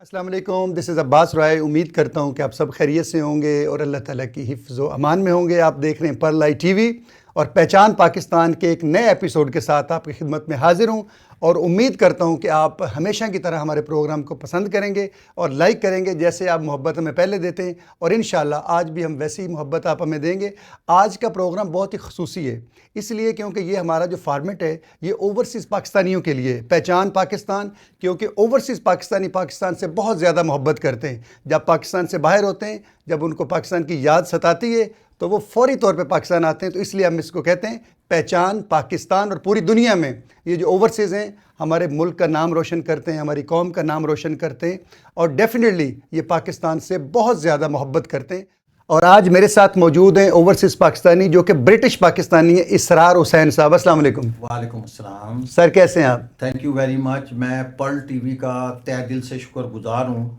अस्सलाम वालेकुम, this is Abbas Roy. उम्मीद करता हूँ कि आप सब खैरियत से होंगे और अल्लाह ताला की हिफ्ज़ व अमान में होंगे। आप देख रहे हैं पर्ल आई टीवी और पहचान पाकिस्तान के एक नए एपिसोड के साथ आपकी खिदमत में हाजिर हूँ और उम्मीद करता हूँ कि आप हमेशा की तरह हमारे प्रोग्राम को पसंद करेंगे और लाइक करेंगे जैसे आप मोहब्बत हमें पहले देते हैं, और इंशाल्लाह आज भी हम वैसी ही मोहब्बत आप हमें देंगे। आज का प्रोग्राम बहुत ही ख़ुसूसी है, इसलिए क्योंकि ये हमारा जो फॉर्मेट है ये ओवरसीज़ पाकिस्तानियों के लिए पहचान पाकिस्तान, क्योंकि ओवरसीज़ पाकिस्तानी पाकिस्तान से बहुत ज़्यादा मोहब्बत करते हैं। जब पाकिस्तान से बाहर होते हैं, जब उनको पाकिस्तान की याद सताती है तो वो फौरी तौर पे पाकिस्तान आते हैं। तो इसलिए हम इसको कहते हैं पहचान पाकिस्तान। और पूरी दुनिया में ये जो ओवरसीज़ हैं हमारे मुल्क का नाम रोशन करते हैं, हमारी कौम का नाम रोशन करते हैं और डेफिनेटली ये पाकिस्तान से बहुत ज़्यादा मोहब्बत करते हैं। और आज मेरे साथ मौजूद हैं ओवरसीज़ पाकिस्तानी जो कि ब्रिटिश पाकिस्तानी है, इसरार हुसैन साहब। अस्सलाम वालेकुम। वालेकुम अस्सलाम सर, कैसे हैं आप? Thank you very much. मैं पर्ल टीवी का तहे दिल से शुक्रगुजार हूँ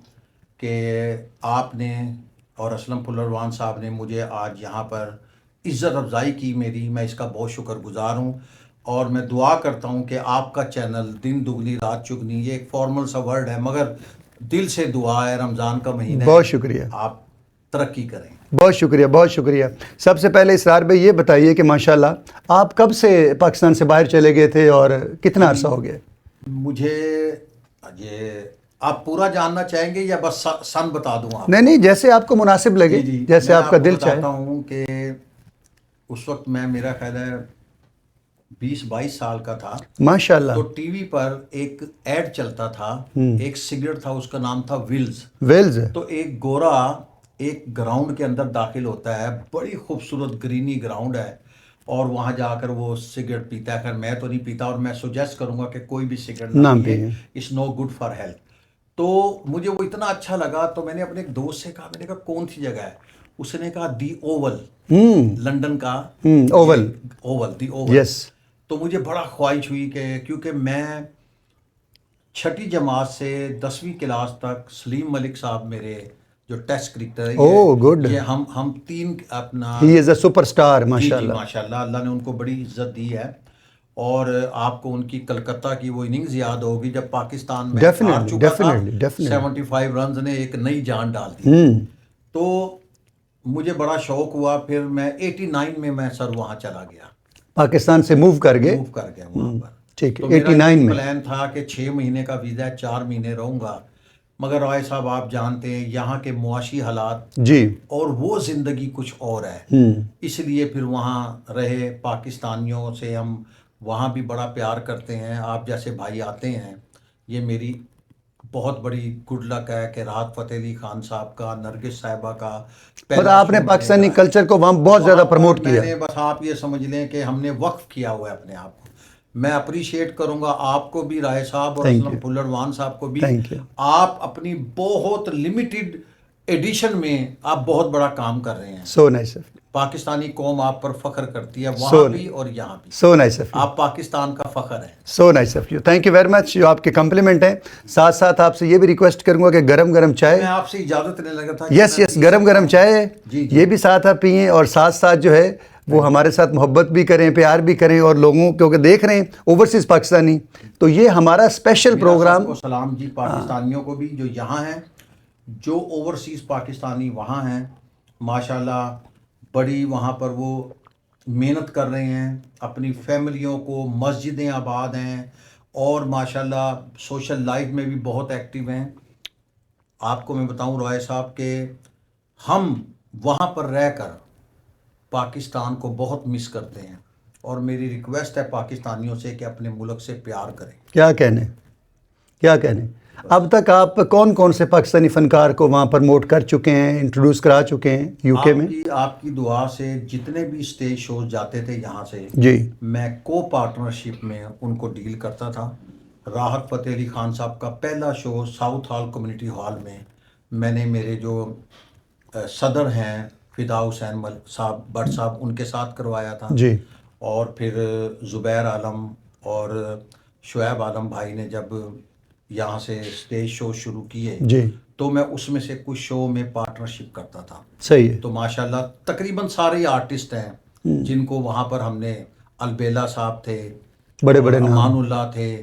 कि आपने और असलम पुलरवान साहब ने मुझे आज यहाँ पर इज़्ज़त अफजाई की मेरी। मैं इसका बहुत शुक्रगुजार हूँ और मैं दुआ करता हूँ कि आपका चैनल दिन दुगनी रात चुगनी, ये एक फॉर्मल सा वर्ड है मगर दिल से दुआ है, रमज़ान का महीना है, बहुत शुक्रिया, आप तरक्की करें। बहुत शुक्रिया, बहुत शुक्रिया। सबसे पहले इसरार भाई ये बताइए कि माशाल्लाह आप कब से पाकिस्तान से बाहर चले गए थे और कितना अरसा हो गया? मुझे ये आप पूरा जानना चाहेंगे या बस सन बता दूं आपको? नहीं, जैसे आपको मुनासिब लगे, जी, जैसे मैं आपका आपको दिल चाहे। बताता हूँ कि उस वक्त मैं, मेरा ख्याल है 20-22 साल का था। माशाल्लाह। तो टीवी पर एक ऐड चलता था, एक सिगरेट था, उसका नाम था विल्स। वेल्स। तो एक गोरा एक ग्राउंड के अंदर दाखिल होता है, बड़ी खूबसूरत ग्रीनी ग्राउंड है, और वहाँ जाकर वो सिगरेट पीता है। खैर मैं तो नहीं पीता और मैं सुजेस्ट करूँगा कि कोई भी सिगरेट ना नाम पिए, पिए। It's no good for health. तो मुझे वो इतना अच्छा लगा तो मैंने अपने एक दोस्त से कहा, मैंने कहा कौन सी जगह है? उसने कहा दी ओवल, लंदन का ओवल। ओवल, दी ओवल। यस। तो मुझे बड़ा ख्वाहिश हुई कि क्योंकि मैं छठी जमात से 10वीं क्लास तक सलीम मलिक साहब मेरे जो टेस्ट क्रिकेटर है, ओह गुड। ये हम तीन अपना, ही इज़ अ सुपरस्टार जी माशाल्लाह। माशाल्लाह, अल्लाह ने उनको बड़ी इज्जत दी है। और आपको उनकी कलकत्ता की वो इनिंग्स याद होगी जब पाकिस्तान मैच हार डेफिनेटली, चुका था, डेफिनेटली। 75 रन ने एक नई जान डाल दी थी। तो मुझे बड़ा शौक हुआ, फिर मैं 89 में मैं सर वहाँ चला गया, पाकिस्तान से मूव कर गए। मूव कर गया वहाँ पर। ठीक है, तो मेरा 89 ये में। प्लान था कि 6 महीने का वीज़ा है, 4 महीने रहूँगा, मगर रॉय साहब आप जानते हैं यहाँ के मुआशी हालात जी। और वो ज़िंदगी कुछ और है, इसलिए फिर वहाँ रहे। पाकिस्तानियों से हम वहाँ भी बड़ा प्यार करते हैं, आप जैसे भाई आते हैं, ये मेरी बहुत बड़ी गुड लक है कि राहत फ़तेह अली खान साहब का, नरगिस साहिबा का मतलब पहला आपने शो मैंने पाकिस्तानी कराया। कल्चर को वहाँ बहुत ज़्यादा वहाँ पर प्रमोट किया। मैंने, बस आप ये समझ लें कि हमने वक्फ किया हुआ है अपने आप को। मैं अप्रिशिएट करूंगा आपको भी, राय साहब और थैंक असलम यू, पुल्लरवान साहब को भी। Thank you. आप अपनी बहुत लिमिटेड एडिशन में आप बहुत बड़ा काम कर रहे हैं। So nice of you, Pakistani कौम आप पर फख्र करती है, So वहाँ भी और यहाँ भी। सो नाइस ऑफ यू, आप पाकिस्तान का फख्र है। So nice of you. Thank you very much, जो आपके कम्प्लीमेंट हैं। साथ साथ आपसे ये भी रिक्वेस्ट करूंगा कि गरम गरम चाय, मैं आपसे इजाज़त लेने लगा था। यस यस, गरम गरम चाय है, जी। ये भी साथ आप पिएं और साथ साथ जो है वो हमारे साथ मोहब्बत भी करें, प्यार भी करें। और लोगों, क्योंकि देख रहे हैं ओवरसीज़ पाकिस्तानी, तो ये हमारा स्पेशल प्रोग्राम। को सलाम जी, पाकिस्तानियों को भी जो यहाँ हैं, जो ओवरसीज़ पाकिस्तानी वहाँ हैं, माशाल्लाह बड़ी वहाँ पर वो मेहनत कर रहे हैं, अपनी फैमिलियों को, मस्जिदें आबाद हैं और माशाल्लाह सोशल लाइफ में भी बहुत एक्टिव हैं। आपको मैं बताऊं रॉय साहब के, हम वहाँ पर रहकर पाकिस्तान को बहुत मिस करते हैं और मेरी रिक्वेस्ट है पाकिस्तानियों से कि अपने मुल्क से प्यार करें। क्या कहने, क्या कहने। अब तक आप कौन कौन से पाकिस्तानी फ़नकार को वहाँ प्रमोट कर चुके हैं, इंट्रोड्यूस करा चुके हैं यूके में? आपकी दुआ से जितने भी स्टेज शोज जाते थे यहाँ से जी, मैं को पार्टनरशिप में उनको डील करता था। राहत फ़तेह अली खान साहब का पहला show south hall community hall में मैंने मेरे जो सदर हैं फिदा हुसैन साहब भट्ट साहब, उनके साथ करवाया था जी। और फिर ज़ुबैर आलम और शुएब आलम भाई ने जब यहाँ से स्टेज शो शुरू किए जी, तो मैं उसमें से कुछ शो में पार्टनरशिप करता था। सही है। तो माशाल्लाह तकरीबन सारे आर्टिस्ट हैं जिनको वहाँ पर हमने, अलबेला साहब थे, बड़े बड़े नाम। अमानुल्लाह थे,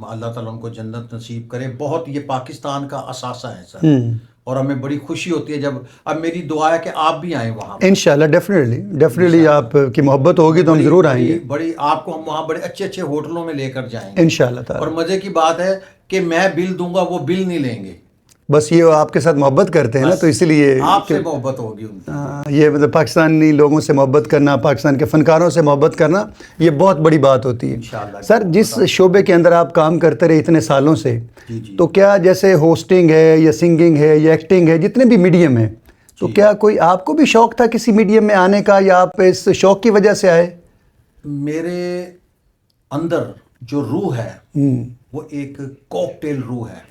अल्लाह ताला उनको जन्नत नसीब करे। बहुत ये पाकिस्तान का असासा है सर, और हमें बड़ी खुशी होती है जब, अब मेरी दुआ है कि आप भी आएँ वहाँ। इंशाल्लाह, डेफिनेटली आपकी मोहब्बत होगी तो हम ज़रूर आएंगे। बड़ी आपको हम वहाँ बड़े अच्छे अच्छे होटलों में लेकर जाएंगे इंशाल्लाह ताला। और मज़े की बात है कि मैं बिल दूंगा, वो बिल नहीं लेंगे। बस ये आपके साथ मोहब्बत करते हैं ना, तो इसीलिए आपसे मोहब्बत होगी उनकी। ये मतलब पाकिस्तानी लोगों से मोहब्बत करना, पाकिस्तान के फ़नकारों से मोहब्बत करना, ये बहुत बड़ी बात होती है। इंशाल्लाह। सर, जिस शोबे के अंदर आप काम करते रहे इतने सालों से, जी। तो क्या जैसे होस्टिंग है या सिंगिंग है या एक्टिंग है, जितने भी मीडियम है, तो क्या कोई आपको भी शौक़ था किसी मीडियम में आने का, या आप इस शौक़ की वजह से आए? मेरे अंदर जो रूह है वो एक कॉकटेल रूह है।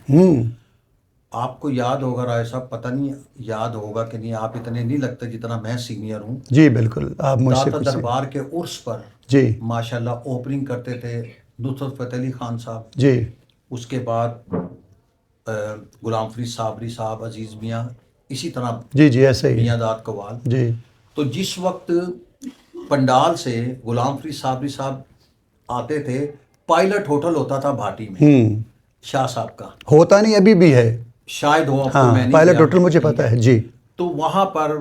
आपको याद होगा राय साहब, पता नहीं याद होगा कि नहीं, आप इतने नहीं लगते जितना मैं सीनियर हूँ। जी बिल्कुल, आप मुझसे दाता दरबार के उर्स पर जी माशाल्लाह ओपनिंग करते थे नुसरत फ़तेह अली खान साहब जी। उसके बाद गुलाम फरीद साबरी साहब, अजीज़ मियाँ, इसी तरह जी ऐसे ही मियाँ दाद कवाल जी। तो जिस वक्त पंडाल से गुलाम फरीद साबरी साहब आते थे, पायलट होटल होता था भाटी में, शाह साहब का, होता नहीं अभी भी है शायद हो, हाँ, मैं नहीं पायलट होटल मुझे पता है जी। तो वहाँ पर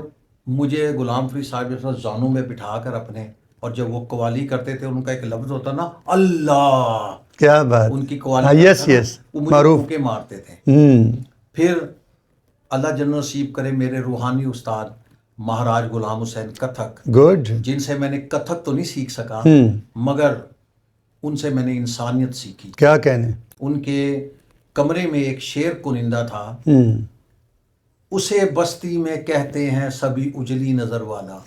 मुझे गुलाम फरीद साहब के साथ जानू में बिठा कर अपने, और जब वो कवाली करते थे उनका एक लफ्ज होता ना, अल्लाह, क्या बात, उनकी कवाली हाँ, यस वो मुझे फूंके मारते थे। फिर अल्लाह जन्नत नसीब करे मेरे रूहानी उस्ताद महाराज गुलाम हुसैन कथक, गुड, जिनसे मैंने कथक तो नहीं सीख सका मगर उनसे मैंने इंसानियत सीखी। क्या कहने। उनके कमरे में एक शेर कुनिंदा था, उसे बस्ती में कहते हैं सभी उजली नजर वाला,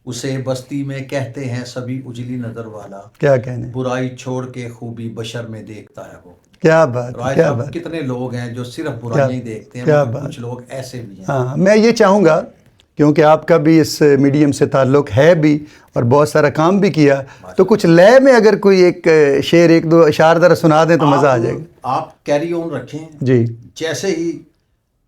उसे बस्ती में कहते हैं सभी उजली नजर वाला, क्या कहने, बुराई छोड़ के खूबी बशर में देखता है वो। क्या बात, क्या बात। कितने लोग हैं जो सिर्फ बुराइयां ही देखते हैं, क्या मगर बात। कुछ लोग ऐसे भी हैं। हाँ, मैं ये चाहूँगा, क्योंकि आपका भी इस मीडियम से ताल्लुक़ है भी और बहुत सारा काम भी किया, तो कुछ लय में अगर कोई एक शेर, एक दो अशार ज़रा सुना दें तो मज़ा आ जाएगा। आप कैरी ऑन रखें जी। जैसे ही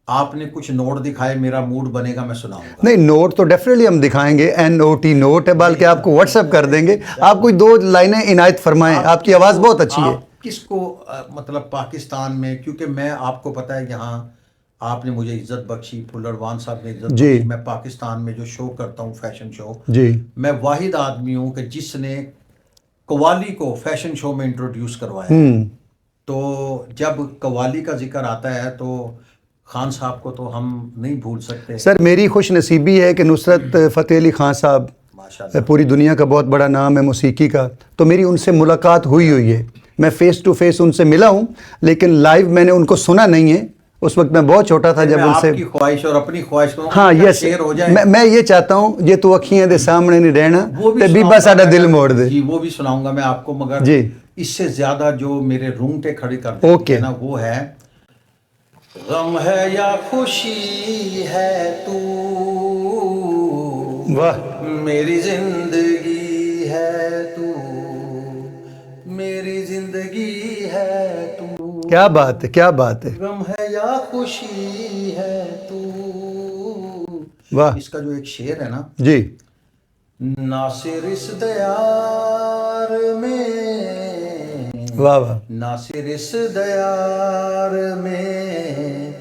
आपने कुछ नोट दिखाए मेरा मूड बनेगा, मैं सुनाऊंगा। नहीं, नोट तो डेफिनेटली हम दिखाएंगे, NOT नोट है, बल्कि आपको व्हाट्सएप कर देंगे। आप कोई दो लाइनें इनायत फरमाएं, आपकी आवाज़ बहुत अच्छी है। किसको मतलब पाकिस्तान में, क्योंकि मैं, आपको पता है यहाँ आपने मुझे इज्जत बख्शी, फुल्लरवान साहब ने इज्जत बख्शी, मैं पाकिस्तान में जो शो करता हूँ फैशन शो जी, मैं वाहिद आदमी हूँ कि जिसने कव्वाली को फैशन शो में इंट्रोड्यूस करवाया। तो जब कव्वाली का जिक्र आता है तो खान साहब को तो हम नहीं भूल सकते। सर, मेरी खुश नसीबी है कि नुसरत फ़तेह अली खान साहब माशाल्लाह पूरी दुनिया का बहुत बड़ा नाम है मौसीकी का, तो मेरी उनसे मुलाकात हुई है। मैं फ़ेस टू फेस उनसे मिला हूँ, लेकिन लाइव मैंने उनको सुना नहीं है। उस वक्त मैं बहुत छोटा था जब उनसे। आपकी ख्वाहिश और अपनी ख्वाहिश को हाँ, यस, शेयर हो जाए। मैं ये चाहता हूँ, ये तू अखियां दे सामने नहीं रहना, ते बीबा साडा दिल मोड़ दे। जी, वो भी सुनाऊंगा मैं आपको, मगर जी, इससे ज्यादा जो मेरे रूंगटे खड़े कर देते हैं ना, वो है गम है या खुशी है तू, वाह, मेरी जिंदगी है तू, मेरी जिंदगी है तू। क्या बात है, क्या बात है। गम है या खुशी है तू। वाह। इसका जो एक शेर है ना जी, नासिर इस दयार में, वाह वाह, नासिर इस दयार में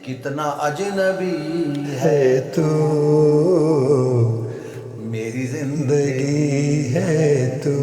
कितना अजनबी है तू, मेरी जिंदगी है तू।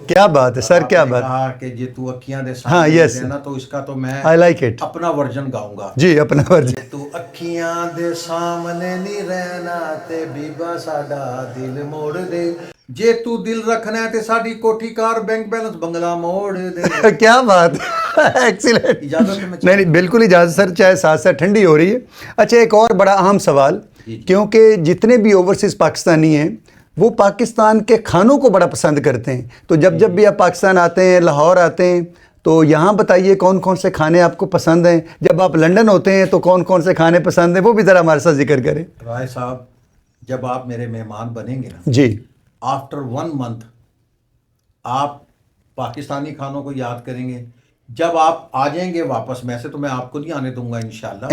क्या बात है सर, क्या बात। कहा कि जे तू अखियां दे हाँ, सामने यस, ना, तो इसका तो मैं आई लाइक इट, अपना वर्जन गाऊंगा। जी, अपना वर्जन। तू अखियां दे सामने नहीं रहना ते बीबा साडा दिल मोड़ दे, जे तू दिल रखना है ते साडी कोठी कार बैंक बैलेंस बंगला मोड़ दे। क्या बात, एक्सीलेंट। इजाजत है? नहीं, बिल्कुल इजाज़त सर, चाहे साथ साथ ठंडी हो रही है। अच्छा, एक और बड़ा अहम सवाल, क्योंकि जितने भी ओवरसीज़ पाकिस्तानी हैं वो पाकिस्तान के खानों को बड़ा पसंद करते हैं, तो जब भी आप पाकिस्तान आते हैं, लाहौर आते हैं, तो यहाँ बताइए कौन कौन से खाने आपको पसंद हैं। जब आप लंदन होते हैं तो कौन कौन से खाने पसंद हैं, वो भी ज़रा हमारे साथ जिक्र करें। राय साहब, जब आप मेरे मेहमान बनेंगे ना जी, आफ्टर 1 मंथ आप पाकिस्तानी खानों को याद करेंगे। जब आप आ जाएंगे वापस, में से तो मैं आपको नहीं आने दूंगा इंशाल्लाह,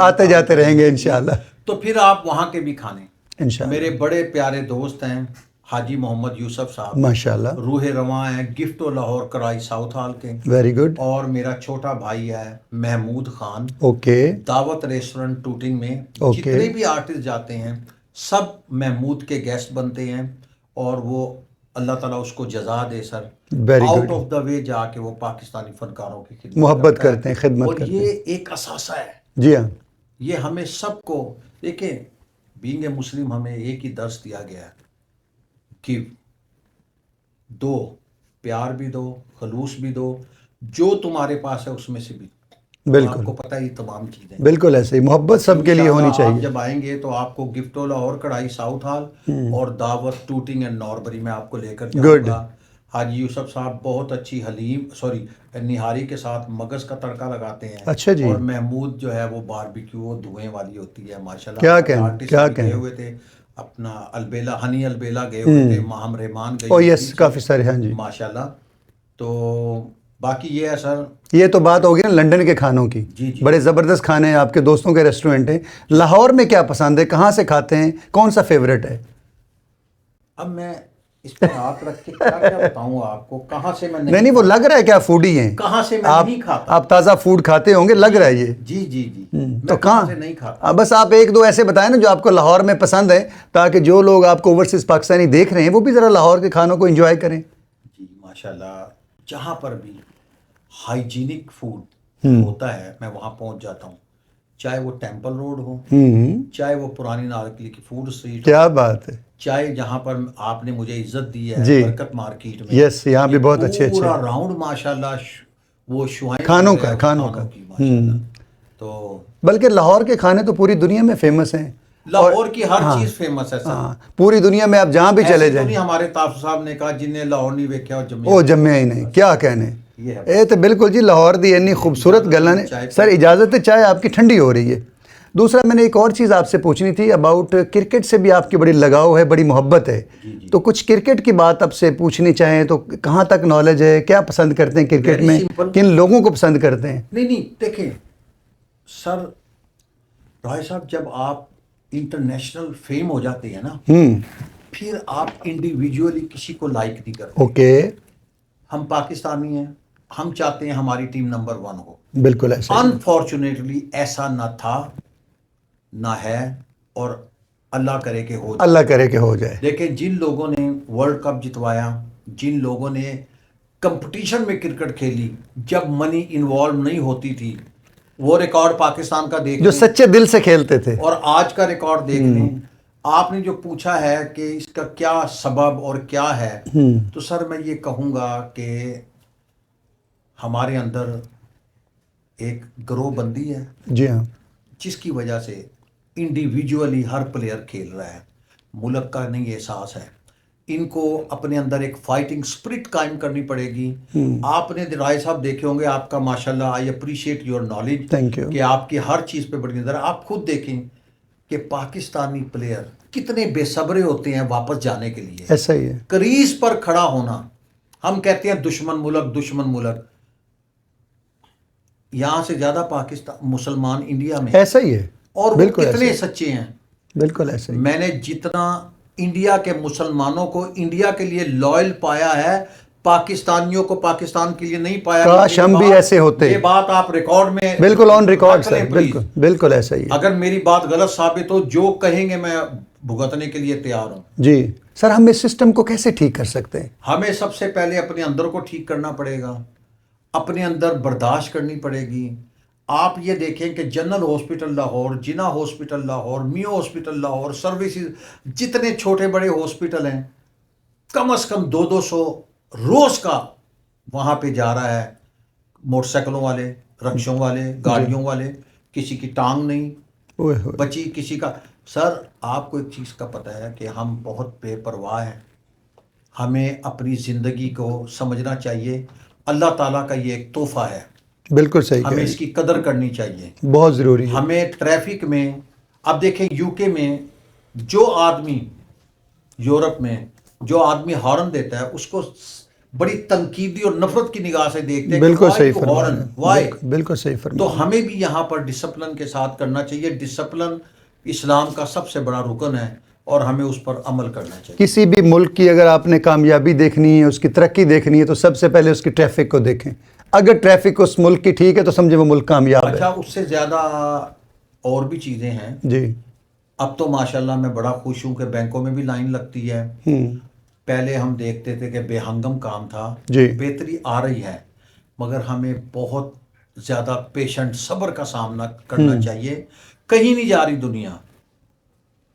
आते जाते रहेंगे इंशाल्लाह। तो फिर आप वहाँ के भी खाने, इंशाल्लाह। मेरे बड़े प्यारे दोस्त हैं हाजी मोहम्मद यूसुफ साहब, माशाल्लाह, रूह रवां है गिफ्ट लाहौर कराई साउथ हॉल के, वेरी गुड, और मेरा छोटा भाई है महमूद खान, ओके, दावत रेस्टोरेंट टूटिंग में। ओके, जितने भी आर्टिस्ट जाते हैं सब महमूद के गेस्ट बनते हैं, और वो अल्लाह ताला उसको जजा दे sir, very out good, off the way जाके वो पाकिस्तानी फनकारों की खिदमत मोहब्बत करता है। करते हैं, खिदमत और करते ये हैं, एक असासा है, जी हाँ, ये हमें सबको, देखें बीइंग ए मुस्लिम हमें एक ही दर्स दिया गया है, गिव, दो, प्यार भी दो, खलूस भी दो, जो तुम्हारे पास है उसमें से भी। बिल्कुल, आपको पता ही तमाम चीजें, बिल्कुल ऐसे ही मोहब्बत सबके लिए होनी इंशाल्लाह आप चाहिए। जब आएंगे तो आपको गिफ्टो लाहौर कढ़ाई साउथ हॉल और दावत टूटिंग एंड नॉर्बरी में आपको लेकर गुड, जाऊंगा। हाजी यूसुफ साहब बहुत अच्छी हलीम सॉरी निहारी के साथ मगज का तड़का लगाते हैं। अच्छा जी, और महमूद जो है वो बारबेक्यू, वो धुएं वाली होती है माशाल्लाह। क्या हमारे कहें, आर्टिस्ट क्या भी गए कहें, हुए थे, अपना अलबेला हनी अलबेला गए हुए थे, माहम रहमान गई ओ हुई यस, थी काफ़ी सारे, हाँ जी। माशाल्लाह। तो बाकी ये है सर। ये तो बात होगी ना लंदन के खानों की, जी जी। बड़े ज़बरदस्त खाने हैं, आपके दोस्तों के रेस्टोरेंट हैं। लाहौर में क्या पसंद है, कहाँ से खाते हैं, कौन सा फेवरेट है? अब मैं इस पर हाथ रख के क्या क्या बताऊं आपको, कहाँ से मैं नहीं वो लग रहा है कि आप फूडी हैं, कहाँ से मैं आप नहीं खाता। आप ताज़ा फूड खाते होंगे, लग रहा है ये। जी जी जी, तो मैं कहाँ से नहीं खाता। बस आप एक दो ऐसे बताएं ना जो आपको लाहौर में पसंद है, ताकि जो लोग आपको ओवरसीज़ पाकिस्तानी देख रहे हैं वो भी ज़रा लाहौर के खानों को एंजॉय करें। जी माशाल्लाह, जहाँ पर भी हाइजीनिक फूड होता है मैं वहाँ पहुँच जाता हूँ, चाहे वो टेम्पल रोड हो, चाहे वो पुरानी नारकली की फूड स्ट्रीट, क्या बात है, चाहे जहाँ पर आपने मुझे इज्जत दी है जी, बरकत मार्केट में। यस, यहाँ भी बहुत अच्छे अच्छे पूरा राउंड माशाल्लाह वो शुआएं खानों बन रहे का, हैं खानों खानों का, की माशाल्लाह। तो बल्कि लाहौर के खाने तो पूरी दुनिया में फेमस हैं। लाहौर की हर हाँ, चीज़ फेमस है सर। हाँ, पूरी दुनिया में आप जहाँ भी ऐसे चले तो नहीं, जाएं, हमारे ताफू साहब ने कहा जिन्हें लाहौर नहीं वेख्या और जम्मे वो जम्मे ही नहीं, क्या कहने। ये है। ये तो बिल्कुल जी, लाहौर दी इतनी खूबसूरत गल्लां ने। चाय सर इजाज़त है, चाय आपकी ठंडी हो रही है। दूसरा मैंने एक और चीज़ आपसे पूछनी थी, अबाउट क्रिकेट से भी आपकी बड़ी लगाव है, बड़ी मोहब्बत है, तो कुछ क्रिकेट की बात आपसे पूछनी चाहें तो कहाँ तक नॉलेज है, क्या पसंद करते हैं क्रिकेट Very में, simple. किन लोगों को पसंद करते हैं? नहीं देखें सर, राय साहब जब आप इंटरनेशनल फेम हो जाते हैं ना, फिर आप इंडिविजुअली किसी को लाइक नहीं करते। ओके, हम पाकिस्तानी हैं, हम चाहते हैं हमारी टीम नंबर 1 हो। बिल्कुल ऐसा ही। अनफॉर्चुनेटली ऐसा ना था ना है, और अल्लाह करे कि हो जाए। अल्लाह करे कि हो जाए। देखें जिन लोगों ने वर्ल्ड कप जितवाया, जिन लोगों ने कंपटीशन में क्रिकेट खेली, जब मनी इन्वॉल्व नहीं होती थी, वो रिकॉर्ड पाकिस्तान का देख जो लें, सच्चे दिल से खेलते थे। और आज का रिकॉर्ड देख लें। आपने जो पूछा है कि इसका क्या सबब और क्या है, तो सर मैं ये कहूँगा कि हमारे अंदर एक गिरोहबंदी है, जी हाँ, जिसकी वजह से इंडिविजुअली हर प्लेयर खेल रहा है, मुल्क का नहीं एहसास है। इनको अपने अंदर एक फाइटिंग स्पिरिट कायम करनी पड़ेगी। आपने राय साहब देखे होंगे, आपका माशाल्लाह, I appreciate your knowledge, thank you. कि आपकी हर चीज़ पे बड़ी नज़र। आप खुद देखें कि पाकिस्तानी प्लेयर कितने बेसब्रे होते हैं वापस जाने के लिए, ऐसा ही है, क्रीज पर खड़ा होना। हम कहते हैं दुश्मन मुल्क, दुश्मन मुल्क, यहाँ से ज़्यादा पाकिस्तान मुसलमान इंडिया में, ऐसा ही है, और वो बिल्कुल कितने ऐसा सच्चे हैं। बिल्कुल ऐसा ही। मैंने जितना इंडिया के मुसलमानों को इंडिया के लिए लॉयल पाया है, पाकिस्तानियों को पाकिस्तान के लिए नहीं पाया। काश हम भी ऐसे होते। ये बात आप रिकॉर्ड में बिल्कुल ऑन रिकॉर्ड रख लें सर, प्लीज। बिल्कुल बिल्कुल ऐसा ही है। अगर मेरी बात गलत साबित हो, जो कहेंगे मैं भुगतने के लिए तैयार हूँ। जी सर, हम इस सिस्टम को कैसे ठीक कर सकते हैं? हमें सबसे पहले अपने अंदर को ठीक करना पड़ेगा, अपने अंदर बर्दाश्त करनी पड़ेगी। आप ये देखें कि general hospital Lahore, Jinnah hospital Lahore, Mayo hospital Lahore, services, जितने छोटे बड़े हॉस्पिटल हैं, कम से कम 200 रोज का वहाँ पे जा रहा है, मोटरसाइकिलों वाले, रक्षों वाले, गाड़ियों वाले, किसी की टांग नहीं ओए होए। बची, किसी का। सर आपको एक चीज़ का पता है कि हम बहुत बेपरवाह हैं। हमें अपनी ज़िंदगी को समझना चाहिए, अल्लाह ताला का ये एक तोहफा है, बिल्कुल सही कह हमें रहे हैं। इसकी कदर करनी चाहिए, बहुत ज़रूरी है। हमें ट्रैफिक में, अब देखें यूके में जो आदमी, यूरोप में जो आदमी हॉर्न देता है, उसको बड़ी तनकीदी और नफरत की निगाह से देखते हैं। बिल्कुल सही हॉर्न फरमाया, वाई। बिल्कुल सही तो फरमाया। हमें भी यहाँ पर डिसिप्लिन के साथ करना चाहिए। डिसिप्लिन इस्लाम का सबसे बड़ा रुकन है, और हमें उस पर अमल करना चाहिए। किसी भी मुल्क की अगर आपने कामयाबी देखनी है, उसकी तरक्की देखनी है, तो सबसे पहले उसकी ट्रैफिक को देखें। अगर ट्रैफिक उस मुल्क की ठीक है तो समझे वो मुल्क कामयाब अच्छा, है। उससे ज़्यादा और भी चीज़ें हैं। जी। अब तो माशाल्लाह मैं बड़ा खुश हूँ कि बैंकों में भी लाइन लगती है। पहले हम देखते थे कि बेहंगम काम था, जी। बेहतरी आ रही है, मगर हमें बहुत ज़्यादा पेशेंट सब्र का सामना करना चाहिए। कहीं नहीं जा रही दुनिया।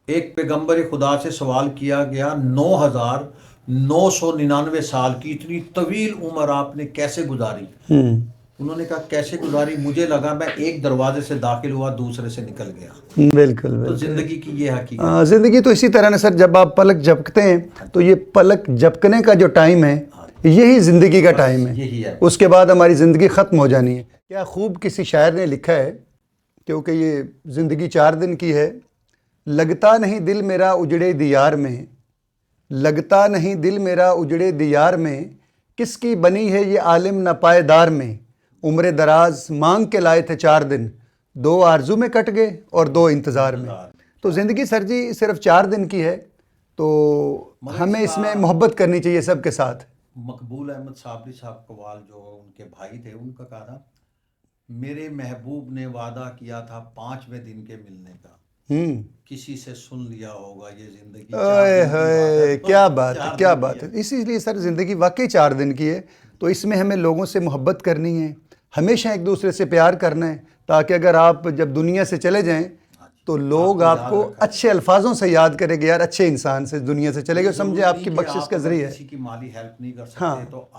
एक पैगंबर खुदा से सवाल किया गया, 9,999 साल की इतनी तवील उम्र आपने कैसे गुजारी? उन्होंने कहा कैसे गुजारी? मुझे लगा मैं एक दरवाजे से दाखिल हुआ, दूसरे से निकल गया। बिल्कुल तो बिल्कुल। जिंदगी की ये हकीकत। ज़िंदगी तो इसी तरह ना सर, जब आप पलक झपकते हैं तो ये पलक झपकने का जो टाइम है यही ज़िंदगी का टाइम है। यही है। उसके बाद हमारी ज़िंदगी ख़त्म हो जानी है। क्या खूब किसी शायर ने लिखा है, क्योंकि ये ज़िंदगी 4 दिन की है। लगता नहीं दिल मेरा उजड़े दियार में, लगता नहीं दिल मेरा उजड़े दियार में, किसकी बनी है ये आलिम न पायदार में। उम्र दराज मांग के लाए थे 4 दिन, 2 आरजू में कट गए और 2 इंतज़ार में। तो ज़िंदगी सर जी सिर्फ 4 दिन की है, तो हमें इसमें मोहब्बत करनी चाहिए सबके साथ। मकबूल अहमद साबरी साहब कवाल जो उनके भाई थे, उनका कहा था, मेरे महबूब ने वादा किया था 5वें दिन के मिलने का, किसी से सुन लिया होगा ये जिंदगी 4 दिन की बात है। तो क्या बात है, 4 क्या दिन की बात है। इसीलिए सर ज़िंदगी वाकई 4 दिन की है, तो इसमें हमें लोगों से मोहब्बत करनी है, हमेशा एक दूसरे से प्यार करना है, ताकि अगर आप जब दुनिया से चले जाएं तो लोग आपको अच्छे अल्फाजों से याद करेंगे, यार अच्छे इंसान से दुनिया से चले गए, समझे आपकी बख्शिश का ज़रिया है। किसी की माली हेल्प नहीं कर सकते। हाँ। तो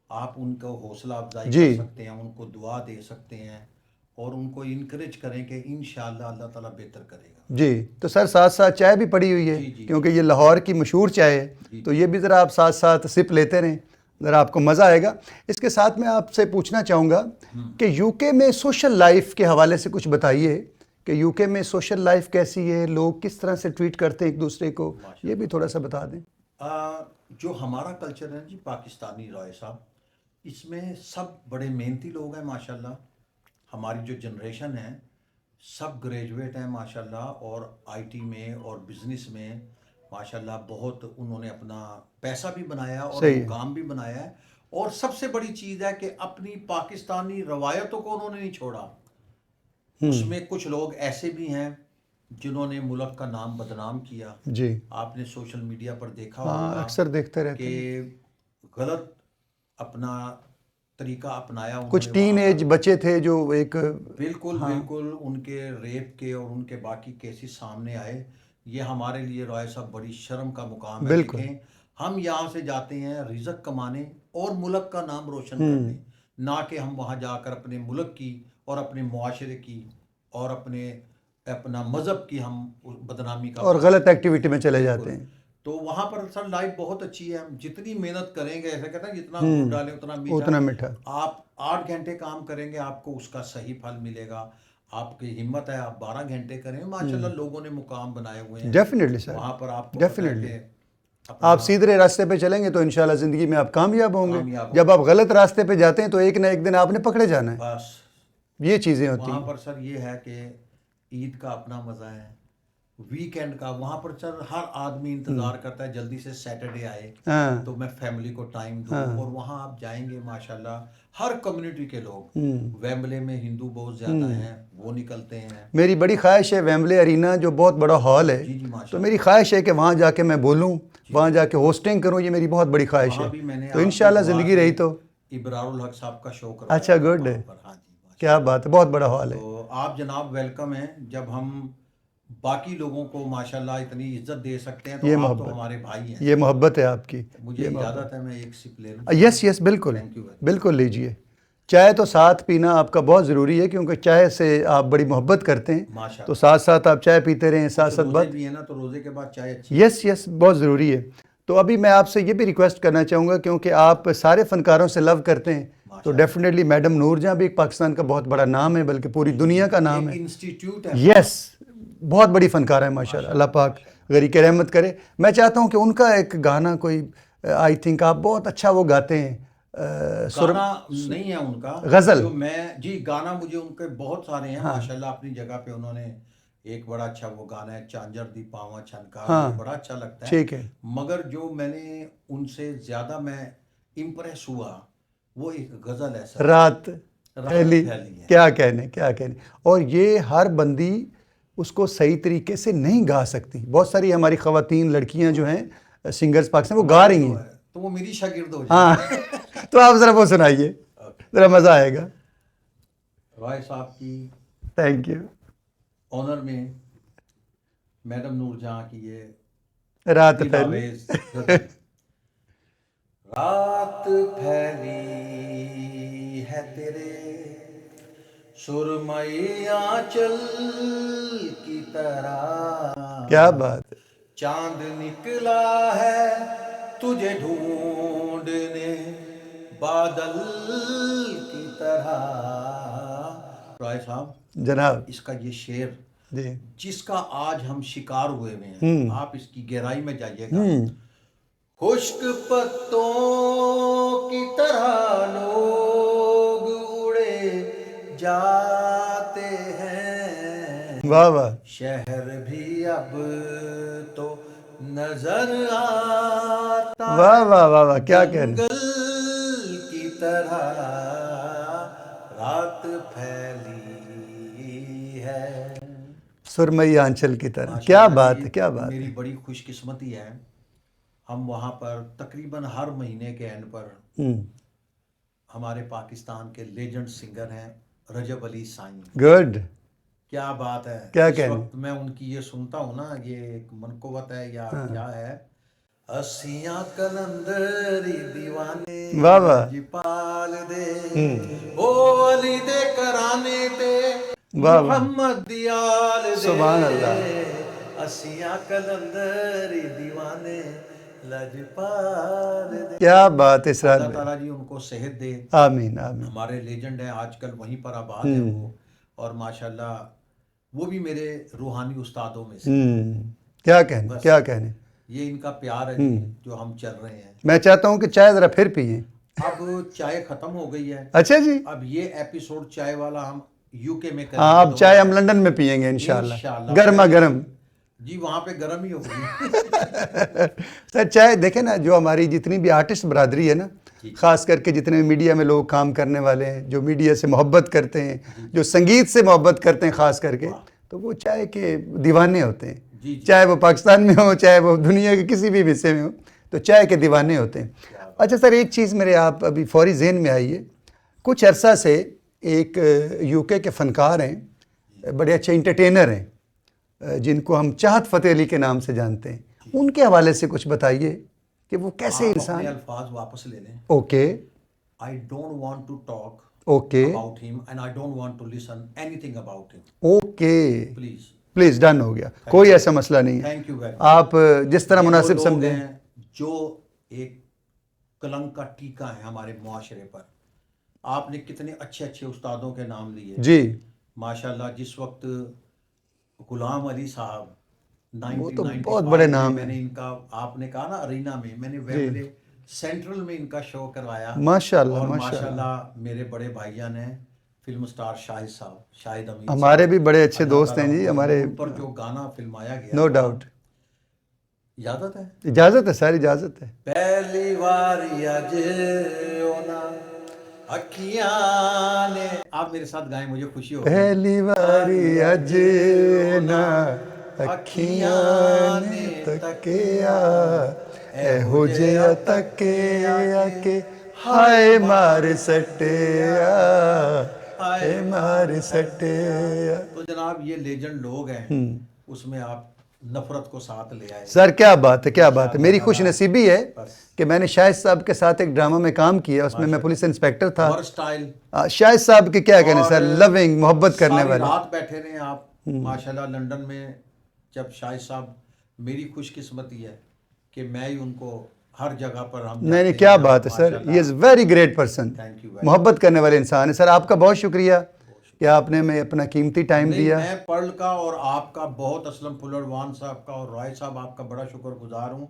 आप उनको हौसला अफजाई जी। कर सकते हैं, उनको दुआ दे सकते हैं और उनको इनकरेज करें कि इंशाअल्लाह अल्लाह ताला बेहतर करेगा। जी। तो सर साथ साथ चाय भी पड़ी हुई है, जी। क्योंकि ये लाहौर की मशहूर चाय है, तो ये भी ज़रा आप साथ साथ सिप लेते रहें, ज़रा आपको मज़ा आएगा। इसके साथ मैं आपसे पूछना चाहूँगा कि यूके में सोशल लाइफ के हवाले से कुछ बताइए कि यूके में सोशल लाइफ कैसी है, लोग किस तरह से ट्रीट करते हैं एक दूसरे को, ये भी थोड़ा सा बता दें। जो हमारा कल्चर है जी पाकिस्तानी रॉय साहब, इसमें सब बड़े मेहनती लोग हैं माशाल्लाह। हमारी जो जनरेशन है सब ग्रेजुएट हैं माशाल्लाह, और आईटी में और बिजनेस में माशाल्लाह बहुत उन्होंने अपना पैसा भी बनाया और मुकाम भी बनाया है। और सबसे बड़ी चीज़ है कि अपनी पाकिस्तानी रवायतों को उन्होंने नहीं छोड़ा। उसमें कुछ लोग ऐसे भी हैं जिन्होंने मुल्क का नाम बदनाम किया। जी। आपने सोशल मीडिया पर देखा हाँ, होगा, अक्सर देखते रहते हैं कि गलत अपना तरीका अपनाया कुछ उन्होंने। टीन एज बच्चे थे जो एक बिल्कुल उनके रेप के और उनके बाकी केसेस सामने आए। ये हमारे लिए रॉय साहब बड़ी शर्म का मुकाम है। देखें, हम यहाँ से जाते हैं रिज़्क कमाने और मुल्क का नाम रोशन करने, ना कि हम वहाँ जाकर अपने मुल्क की और अपने मुआशरे की और अपना मज़हब की हम बदनामी का और गलत एक्टिविटी में चले जाते हैं। तो वहाँ पर सर लाइफ बहुत अच्छी है। हम जितनी मेहनत करेंगे, ऐसा कहते हैं जितना गुड़ डालें उतना मीठा। आप 8 घंटे काम करेंगे, आपको उसका सही फल मिलेगा। आपकी हिम्मत है, आप 12 घंटे करें, माशाल्लाह लोगों ने मुकाम बनाए हुए हैं। डेफिनेटली सर, वहाँ पर आपको डेफिनेटली आप सीधे रास्ते पे चलेंगे तो इंशाल्लाह ज़िंदगी में आप कामयाब होंगे। जब आप गलत रास्ते पे जाते हैं तो एक ना एक दिन आपने पकड़े जाना है। बस ये चीज़ें होती हैं। वहाँ पर सर ये है कि ईद का अपना मज़ा है, वीकेंड का। वहाँ पर सर हर आदमी इंतज़ार करता है जल्दी से सैटरडे आए तो मैं फैमिली को टाइम दूँ। और वहाँ आप जाएंगे माशाल्लाह हर कम्युनिटी के लोग। वेम्बले में हिंदू बहुत ज़्यादा हैं, वो निकलते हैं। मेरी बड़ी ख्वाहिश है वेम्बले अरीना जो बहुत बड़ा हॉल है, तो मेरी ख्वाहिश है कि वहाँ जाके मैं बोलूँ, वहाँ जाके होस्टिंग करूँ, ये मेरी बहुत बड़ी ख्वाहिश है। तो इंशाल्लाह ज़िंदगी रही तो इब्रारुल हक साहब का शो करवाया। अच्छा, गुड है, क्या बात है, बहुत बड़ा हॉल है। तो आप जनाब वेलकम हैं। जब हम बाकी लोगों को माशाल्लाह इतनी इज्जत दे सकते हैं तो ये आप मोहब्बत, तो हमारे भाई हैं। ये मोहब्बत है आपकी। मुझे इजाज़त है, मैं एक सिप ले लूं। यस बिल्कुल, बिल्कुल लीजिए। चाय तो साथ पीना आपका बहुत ज़रूरी है, क्योंकि चाय से आप बड़ी मोहब्बत करते हैं, तो साथ साथ आप चाय पीते रहें, साथ साथ बात भी है ना, तो रोज़े के बाद चाय अच्छी। यस बहुत ज़रूरी है। तो अभी मैं आपसे ये भी रिक्वेस्ट करना चाहूँगा, क्योंकि आप सारे फ़नकारों से लव करते हैं, तो डेफिनेटली मैडम नूर जहाँ भी एक पाकिस्तान का बहुत बड़ा नाम है, बल्कि पूरी दुनिया का नाम है, इंस्टीट्यूट है। यस, बहुत बड़ी फ़नकार है माशाल्लाह। अल्लाह पाक गरीक रहमत करे। मैं चाहता हूँ कि उनका एक गाना कोई, आई थिंक आप बहुत अच्छा वो गाते हैं, गाना नहीं है उनका, गज़ल। जो मैं जी गाना मुझे उनके बहुत सारे हैं माशाल्लाह, अपनी जगह पे उन्होंने एक बड़ा अच्छा वो गाना है चांजर दी पावा छनका, हाँ, ये बड़ा अच्छा लगता है। ठीक है। मगर जो मैंने उनसे ज़्यादा मैं इम्प्रेस हुआ वो एक गज़ल है सर, रात रात फैली, फैली है। क्या कहने, क्या कहने। और ये हर बंदी उसको सही तरीके से नहीं गा सकती। बहुत सारी हमारी ख़वातीन लड़कियां जो हैं सिंगर्स पाकिस्तान वो गा रही तो हैं। तो वो मेरी शागिर्द हो हाँ जाए। तो आप ज़रा वो सुनाइए, ज़रा मज़ा आएगा। रॉय साहब की थैंक यू। ऑनर में मैडम नूरजहां की ये रात फैली। दिलावेज गज़ल। रात फैली है तेरे सुरमई आंचल की तरह, क्या बात है। चांद निकला है तुझे ढूंढने बादल की तरह। राय साहब, जनाब इसका ये शेर जी। जिसका आज हम शिकार हुए हुए हैं, आप इसकी गहराई में जाइएगा। खुश्क पत्तों की तरह लोग उड़े जाते हैं, वाह वाह शहर भी अब तो नजर आता वाह है वाह वाह वाह, क्या कहने। जंगल की तरह, रात फैली है। सुरमई आंचल की तरह, क्या माशाल्लाह बात जी, है, क्या बात मेरी है। बड़ी खुशकिस्मती है। हम वहाँ पर तकरीबन हर महीने के एंड पर हमारे पाकिस्तान के लेजेंड सिंगर हैं रजब अली साईं। गुड, क्या बात है। क्या इस कहने। वक्त मैं उनकी ये सुनता हूँ ना, ये एक मनकोवत है या क्या है, असियां कलंदरी दीवाने वाह वाह लजपाल दे, ओ अली दे कराने ते वाह वाह, मोहम्मद दियाल दे, सुभान अल्लाह। असियां कलंदरी दीवाने लजपाल दे। क्या बात है इसरार अल्लाह भाई। ताला जी उनको सेहत दे। आमीन आमीन। हमारे लेजेंड हैं, आजकल वहीं पर आबाद हैं वो, और माशाल्लाह वो भी मेरे रूहानी उस्तादों में से। क्या कहने, बस क्या कहने। ये इनका प्यार है जी जो हम चल रहे हैं। मैं चाहता हूँ कि चाय ज़रा फिर पिए। अब चाय खत्म हो गई है, अच्छा जी। अब ये एपिसोड चाय वाला हम यूके में हाँ, करेंगे अब चाय हम लंदन में पियेंगे इंशाल्लाह, इंशाल्लाह। गर्मा गर्म। जी वहाँ पे गर्म ही होगी। सर चाय देखें ना, जो हमारी जितनी भी आर्टिस्ट बरादरी है ना, ख़ास करके जितने मीडिया में लोग काम करने वाले हैं, जो मीडिया से मोहब्बत करते हैं, जो संगीत से मोहब्बत करते हैं ख़ास करके, तो वो चाय के दीवाने होते हैं। चाहे वो पाकिस्तान में हो, चाहे वो दुनिया के किसी भी हिस्से में हो, तो चाय के दीवाने होते हैं। अच्छा सर, एक चीज़ मेरे आप अभी फौरी ज़हन में आई है। कुछ अरसा से एक यूके के फ़नकार हैं, बड़े अच्छे इंटरटेनर हैं, जिनको हम चाहत फ़तेह अली के नाम से जानते हैं, उनके हवाले से कुछ बताइए कि वो कैसे आप इंसान। अपने अल्फाज वापस ले लें। Okay I don't want to talk okay about him and I don't want to listen anything about him, okay, please. Please, done हो गया, कोई ऐसा मसला नहीं है। Thank you very much. आप जिस तरह ये वो मुनासिब लोग समझें। हैं जो एक कलंक का टीका है हमारे मुआशरे पर। आपने कितने अच्छे अच्छे उस्तादों के नाम लिए जी। माशाल्लाह। जिस वक्त गुलाम अली साहब वो तो 1995 बहुत बड़े में नाम मैंने हैं। इनका, आपने कहा ना अरीना में, मैंने वेम्बले सेंट्रल में इनका शो करवाया। माशाल्लाह और माशाल्लाह। माशाल्लाह मेरे बड़े भाईजान हैं फिल्म स्टार शाहिद साहब, शाहिद अमीन हमारे साहब, भी बड़े अच्छे अल्लाह दोस्त ताला हैं जी उनको हमारे। उन पर जो गाना फिल्माया गया नो था। डाउट। इजाजत है। इजाज़त है सर, इजाज़त है। पहली बारी अज ओना अखियां ने, आप मेरे साथ गाएं, मुझे खुशी होगी। पहली बारी अज ना अखियां ने तकिया, एहो जिहा तकिया के हाय मार सटिया, हाय मार सटिया। तो जनाब ये लेजेंड लोग हैं, उसमें आप नफरत को साथ ले आए। सर क्या बात है, क्या बात है। मेरी खुश इंशाअल्लाह नसीबी है बस। कि मैंने शाहिद साहब के साथ एक ड्रामा में काम किया, उसमें मैं पुलिस इंस्पेक्टर था। वर्सटाइल शाहिद साहब के क्या कहने और सर, लविंग, मोहब्बत करने सारी वाले। रात बैठे रहे आप माशाल्लाह लंदन में। जब शाहिद साहब, मेरी खुशकिस्मती है कि मैं ही उनको हर जगह पर हम नहीं नहीं, जाते क्या हैं बात है सर, माशाल्लाह। He is very great person, thank you very मोहब्बत करने वाले इंसान है। सर आपका बहुत शुक्रिया कि आपने मैं अपना कीमती टाइम नहीं, दिया। मैं पर्ल का और आपका बहुत, असलम फुलरवान साहब का और रॉय साहब आपका बड़ा शुक्रगुजार हूँ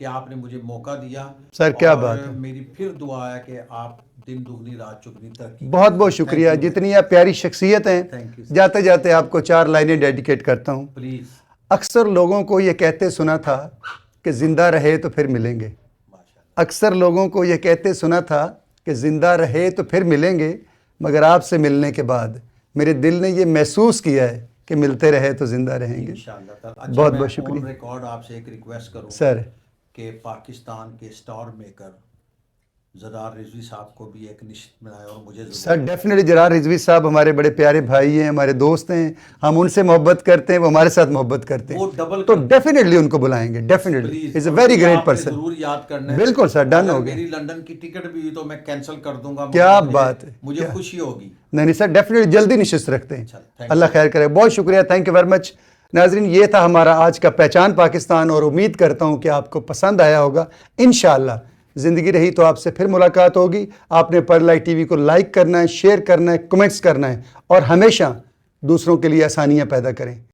कि आपने मुझे मौका दिया। सर, क्या और बात है। मेरी फिर दुआ है कि आप दिन दुगनी रात चुगनी तरक्की। बहुत बहुत शुक्रिया, जितनी आप प्यारी शख्सियत Thank हैं। you, sir. जाते जाते आपको 4 लाइनें डेडिकेट करता हूँ। प्लीज। अक्सर लोगों को ये कहते सुना था कि ज़िंदा रहे तो फिर मिलेंगे। माशाल्लाह। अक्सर लोगों को ये कहते सुना था कि ज़िंदा रहे तो फिर मिलेंगे, मगर आपसे मिलने के बाद मेरे दिल ने ये महसूस किया है कि मिलते रहे तो ज़िंदा रहेंगे। इंशाल्लाह ताला। अच्छा, बहुत मैं बहुत शुक्रिया। ऑन रिकॉर्ड आपसे एक रिक्वेस्ट करूँ सर, कि पाकिस्तान के स्टार मेकर ज़रार रिजवी साहब को भी एक निश्चित बनाए और मुझे ज़रूर- सर डेफिनेटली ज़रार रिजवी साहब हमारे बड़े प्यारे भाई हैं, हमारे दोस्त हैं। हम उनसे मोहब्बत करते हैं, वो हमारे साथ मोहब्बत करते वो हैं। डबल तो कर- डेफिनेटली उनको बुलाएंगे, डेफिनेटली। प्लीज, इज़ अ और वेरी मुझे ग्रेट आपने पर्सन। जरूर याद करना है। बिल्कुल सर, डन अगर हो गया। मेरी लंदन की टिकट भी हुई तो मैं कैंसिल कर दूंगा। क्या मुझे- बात है, मुझे क्या- खुशी होगी। नहीं सर, डेफिनेटली जल्दी निश्चित रखते हैं। अच्छा, thank अल्लाह खैर करे, बहुत शुक्रिया, थैंक यू वेरी मच। नाजरीन, ये था हमारा आज का पहचान पाकिस्तान, और उम्मीद करता हूँ कि आपको पसंद आया होगा। इंशाअल्लाह ज़िंदगी रही तो आपसे फिर मुलाकात होगी। आपने परलाइट टीवी को लाइक करना है, शेयर करना है, कमेंट्स करना है, और हमेशा दूसरों के लिए आसानियाँ पैदा करें।